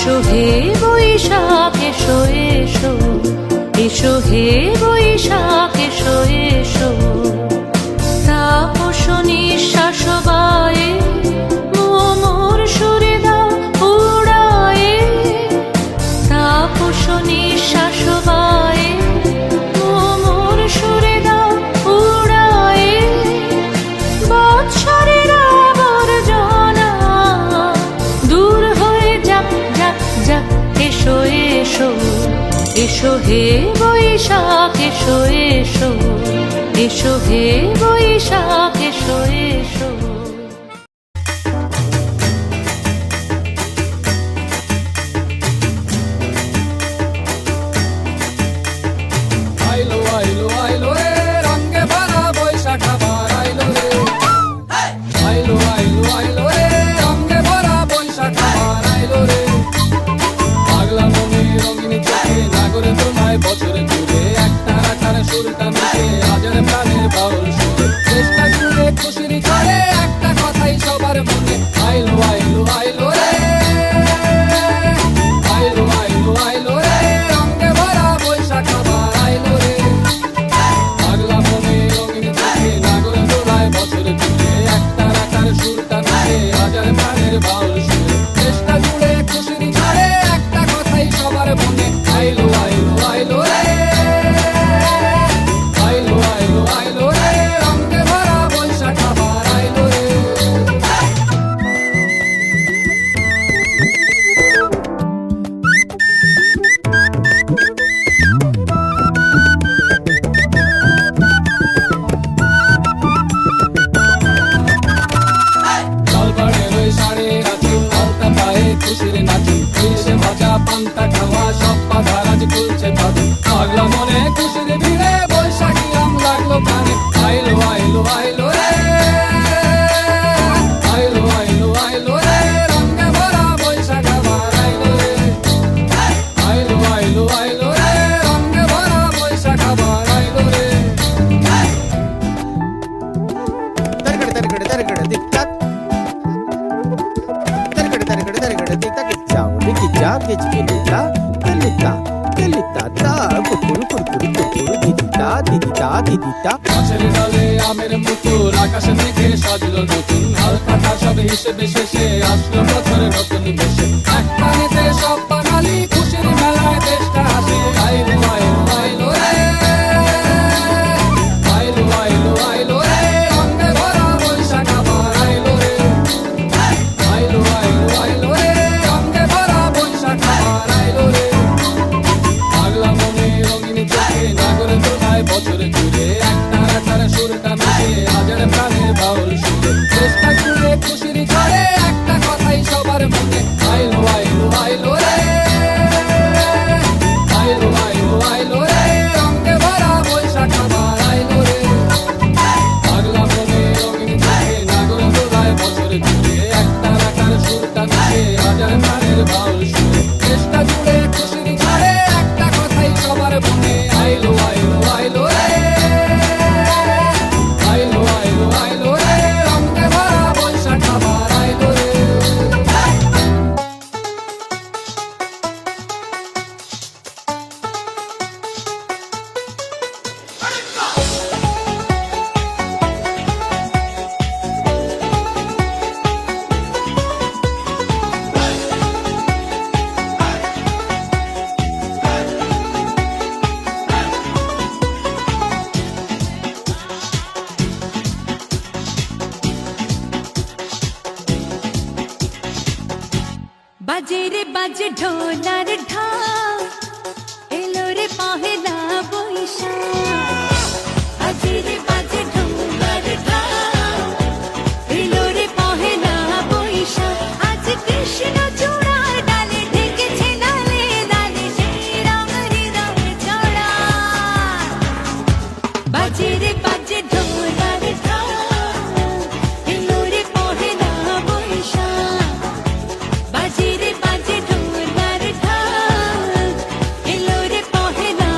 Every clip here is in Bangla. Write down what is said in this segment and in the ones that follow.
এসো হে বৈশাখ এসো এসো, এসো হে বৈশাখ এসো এসো। তাপস নিঃশ্বাস বায়ে মোর সুরে দাও উড়ায়ে, তাপস নিঃশ্বাস বায়ে মোর সুরে দাও উড়ায়ে। বৎসরের আবর্জনা দূর হয়ে যাক যাক যাক, এসো এসো, এসো হে বৈশাখ এসো এসো, এসো হে বৈশাখ এসো এসো। আইলো আইলো আইলো রে রঙে ভরা বৈশাখ আবার আইলো রে। আইলো আইলো আইলো রে রঙে ভরা বৈশাখ আবার আইলো রে। পাগলা মনে রঙিন চোখে নাগরে তোমায় বছরে জুড়ে একটা রাখার সুরটা মিশে আজের প্রাণের বাউল সুরে। চেষ্টা জুড়ে খুশির ঝড়ে একটা কথাই সবার মনে। আইলো আইলো আইলো রে, আইলো আইলো আইলো রে রঙে ভরা বৈশাখ আবার আইলো রে। পাগলা মনে রঙিন চোখে নাগরে তোমায় বছরে জুড়ে একটা রাখার সুরটা মিশে আজের প্রাণের বাউল সুরে। চেষ্টা জুড়ে খুশির ঝড়ে একটা কথাই সবার মনে। আইলো আইলো আইলো রে, আইলো আইলো আইলো রে রঙে ভরা বৈশাখ আবার আইলো রে। জলপাড়ের ওই শাড়ির আঁচল, আলতা পায়ে খুশির নাচি, ইলিশে ভাজা পান্তা খাওয়া সব বাধা আজ খুলছে পাবে। পাগলা মনে খুশির ভিড়ে বৈশাখী আম লাগলো কানে। আইলো আইলো আইলো রে, আইলো আইলো আইলো রে রঙে ভরা বৈশাখ আবার আইলো রে। আইলো আইলো আইলো রে রঙে ভরা বৈশাখ আবার আইলো রে। Targada targada targada tik tak. Targada targada targada tik tak. Ciao, diki ciao, kichi kelita, kelita, kelita ta, kukuru kukuru kukuru didita didita didita. গাছের ডালে আমের মুকুল আকাশে মেঘে সাজলো নতুন, হালখাতা সব হিসেবে শেষে আসলো বছরের নতুন বেশে। এক প্রাণীতে সব বাঙালি খুশির মেলায় দেশটা হাসে। আইলো আইলো আইলো রে, আইলো আইলো আইলো রে রঙে ভরা বৈশাখ আবার আইলো রে। আইলো আইলো আইলো রে রঙে ভরা বৈশাখ আবার আইলো রে। পাগলা মনে রঙিন চোখে নাগরে তোমায় বছরে জুড়ে একটা রাখার সুরটা মিশে আজের প্রাণের বাউল সুরে। চেষ্টা জুড়ে খুশির ঝড়ে একটা কথাই সবার মনে। আইলো আইলো আইলো রে, আইলো আইলো আইলো রে রঙে ভরা বৈশাখ আবার আইলো রে। পাগলা মনে রঙিন চোখে নাগরে তোমায় বছরে জুড়ে একটা রাখার সুরটা মিশে আজের প্রাণের বাউল সুরে। চেষ্টা জুড়ে খুশির ঝড়ে একটা কথাই সবার মনে। আইলো আইলো আইলো রে, আইলো আইলো আইলো রে রঙে ভরা বৈশাখ আবার আইলো রে। বাজে রে বাজে ঢোলার ঢাক, এলো রে পহেলা বৈশাখ। বাজে রে বাজে ঢোলার ঢাক, এলো রে পহেলা বৈশাখ। আজ কৃষ্ণ চূড়ার ডালে ঢেকেছে লালে লালে সেই রং হৃদয়ে চড়া। বাজে রে বাজে ঢোলার ঢাক, এলো রে পহেলা বৈশাখ। বাজে রে বাজে ঢোলার ঢাক, এলো রে পহেলা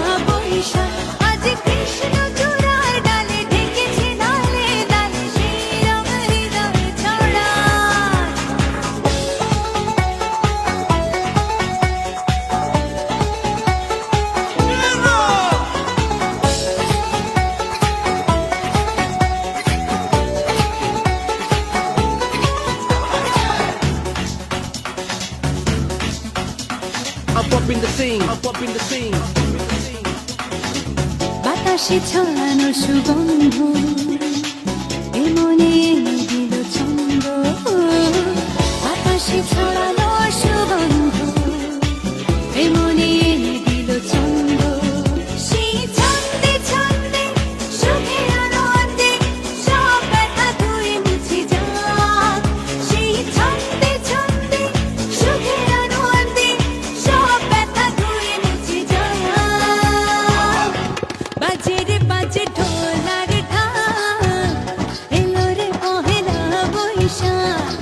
the scene, up in the scene. বাতাসে ছড়ানো সুগন্ধ এ মনে এনে দিল ছন্দ বাতাসে ছড়ানো সুগন্ধ এ মনে এনে দিল ছন্দ সেই ছন্দে ছন্দে সুখের আনন্দে সব ব্যথা ধুয়ে মুছে যাক সেই ছন্দে ছন্দে সুখের আনন্দে সব ব্যথা ধুয়ে মুছে যাক বাজে রে বাজে ঢোলার ঢাক এলো রে পহেলা বৈশাখ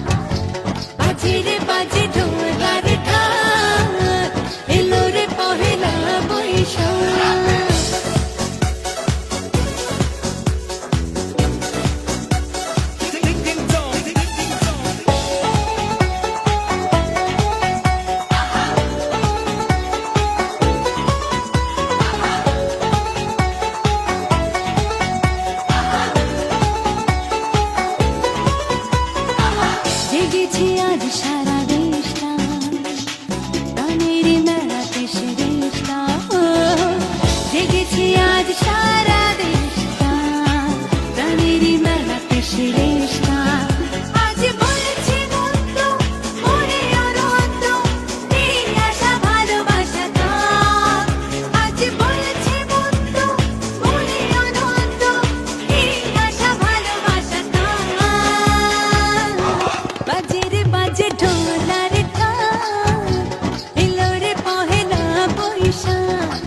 বাজে রে বাজে ঢোলার ঢাক এলো রে পহেলা বৈশাখ জেগেছে আজ সারা দেশটা গানের মেলাতে সেরেশটা জেগেছে আজ সারা দেশটা গানের মেলাতে সেরেশটা আজ বলছে মন্দ মনে আনন্দ এই আশা ভালোবাসা থাক আজ বলছে মন্দ মনে আনন্দ এই আশা ভালোবাসা থাক বাজে রে বাজে ঢোলার ঢাক এলো রে পহেলা বৈশাখ